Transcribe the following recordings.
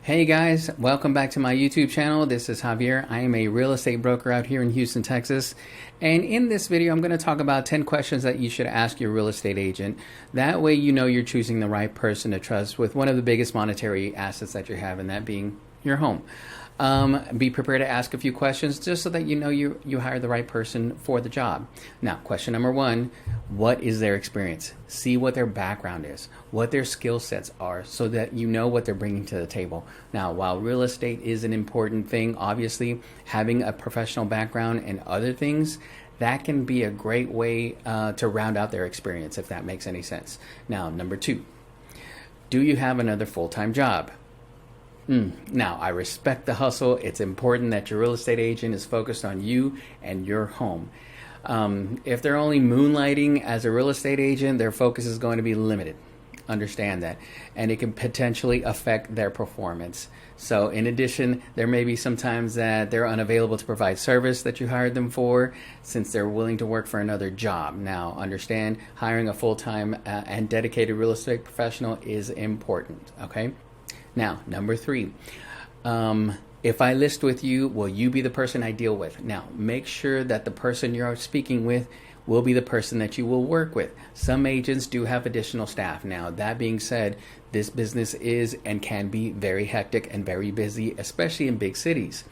Hey guys, welcome back to my YouTube channel. This is Javier. I am a real estate broker out here in Houston, Texas. And in this video, I'm going to talk about 10 questions that you should ask your real estate agent. That way you know you're choosing the right person to trust with one of the biggest monetary assets that you have, and that being your home. Be prepared to ask a few questions just so that you know you hire the right person for the job. Now, question number one, what is their experience? See what their background is, what their skill sets are, so that you know what they're bringing to the table. Now, while real estate is an important thing, obviously, having a professional background and other things, that can be a great way to round out their experience, if that makes any sense. Now, number two, do you have another full-time job? Now, I respect the hustle. It's important that your real estate agent is focused on you and your home. If they're only moonlighting as a real estate agent, their focus is going to be limited. Understand that. And it can potentially affect their performance. So in addition, there may be some times that they're unavailable to provide service that you hired them for, since they're willing to work for another job. Now, understand, hiring a full-time and dedicated real estate professional is important, okay? Now, number three, if I list with you, will you be the person I deal with? Now, make sure that the person you're speaking with will be the person that you will work with. Some agents do have additional staff. Now, that being said, this business is and can be very hectic and very busy, especially in big cities.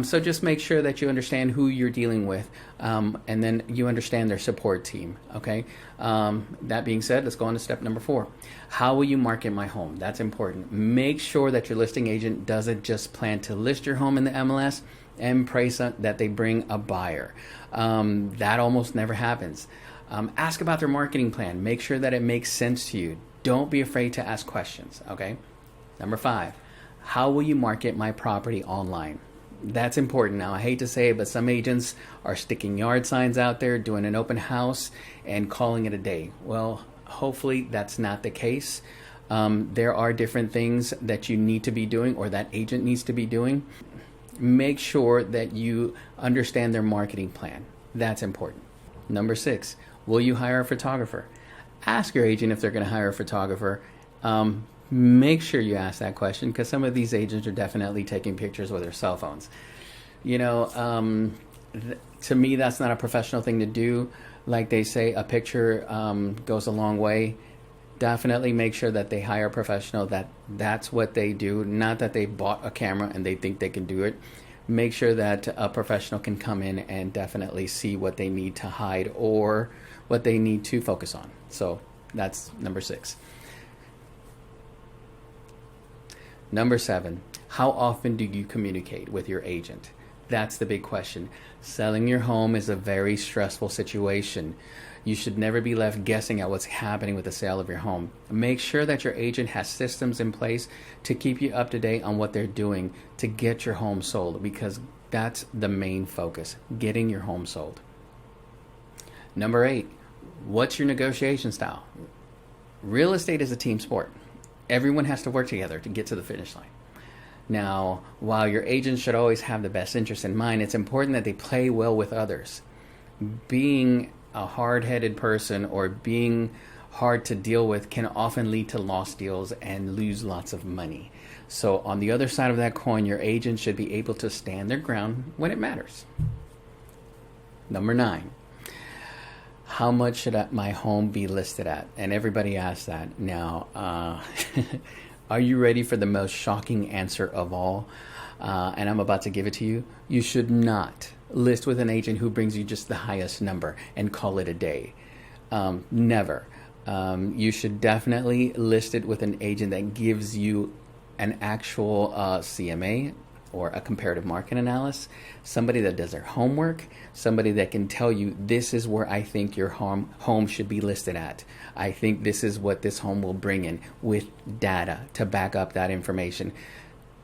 So just make sure that you understand who you're dealing with, and then you understand their support team, okay? That being said, let's go on to step number four. How will you market my home? That's important. Make sure that your listing agent doesn't just plan to list your home in the MLS and pray that they bring a buyer. That almost never happens. Ask about their marketing plan. Make sure that it makes sense to you. Don't be afraid to ask questions, okay? Number five, how will you market my property online? That's important. Now, I hate to say it, but some agents are sticking yard signs out there, doing an open house, and calling it a day. Well, hopefully that's not the case. There are different things that you need to be doing, or that agent needs to be doing. Make sure that you understand their marketing plan. That's important. Number six, will you hire a photographer? Ask your agent if they're going to hire a photographer. Make sure you ask that question, because some of these agents are definitely taking pictures with their cell phones. You know, to me, that's not a professional thing to do. Like they say, a picture goes a long way. Definitely make sure that they hire a professional, that's what they do, not that they bought a camera and they think they can do it. Make sure that a professional can come in and definitely see what they need to hide or what they need to focus on. So that's number six. Number seven, how often do you communicate with your agent? That's the big question. Selling your home is a very stressful situation. You should never be left guessing at what's happening with the sale of your home. Make sure that your agent has systems in place to keep you up to date on what they're doing to get your home sold, because that's the main focus, getting your home sold. Number eight, what's your negotiation style? Real estate is a team sport. Everyone has to work together to get to the finish line. Now, while your agent should always have the best interest in mind, it's important that they play well with others. Being a hard-headed person or being hard to deal with can often lead to lost deals and lose lots of money. So on the other side of that coin, your agent should be able to stand their ground when it matters. Number nine, how much should my home be listed at? And everybody asks that. Now, are you ready for the most shocking answer of all? And I'm about to give it to you. You should not list with an agent who brings you just the highest number and call it a day. Never. You should definitely list it with an agent that gives you an actual CMA, or a comparative market analysis, somebody that does their homework, somebody that can tell you, this is where I think your home should be listed at. I think this is what this home will bring in, with data to back up that information.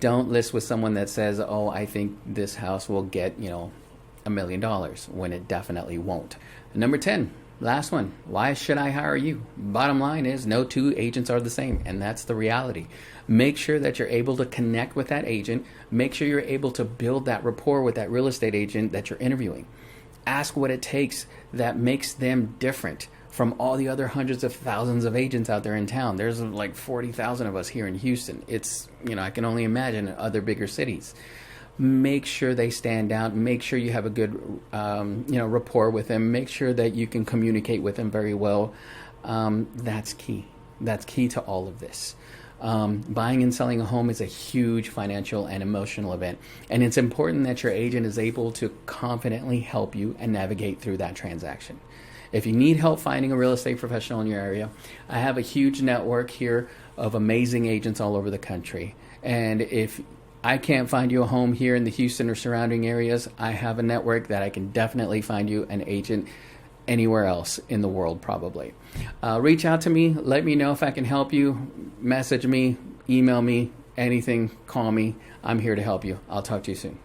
Don't list with someone that says, oh, I think this house will get, $1 million, when it definitely won't. Number 10, last one, why should I hire you? Bottom line is, no two agents are the same, and that's the reality. Make sure that you're able to connect with that agent. Make sure you're able to build that rapport with that real estate agent that you're interviewing. Ask what it takes that makes them different from all the other hundreds of thousands of agents out there in town. There's like 40,000 of us here in Houston. It's, I can only imagine in other bigger cities. Make sure they stand out. Make sure you have a good, rapport with them. Make sure that you can communicate with them very well. That's key. That's key to all of this. Buying and selling a home is a huge financial and emotional event, and it's important that your agent is able to confidently help you and navigate through that transaction. If you need help finding a real estate professional in your area, I have a huge network here of amazing agents all over the country. And if I can't find you a home here in the Houston or surrounding areas, I have a network that I can definitely find you an agent anywhere else in the world, probably. Reach out to me. Let me know if I can help you. Message me, email me, anything, call me. I'm here to help you. I'll talk to you soon.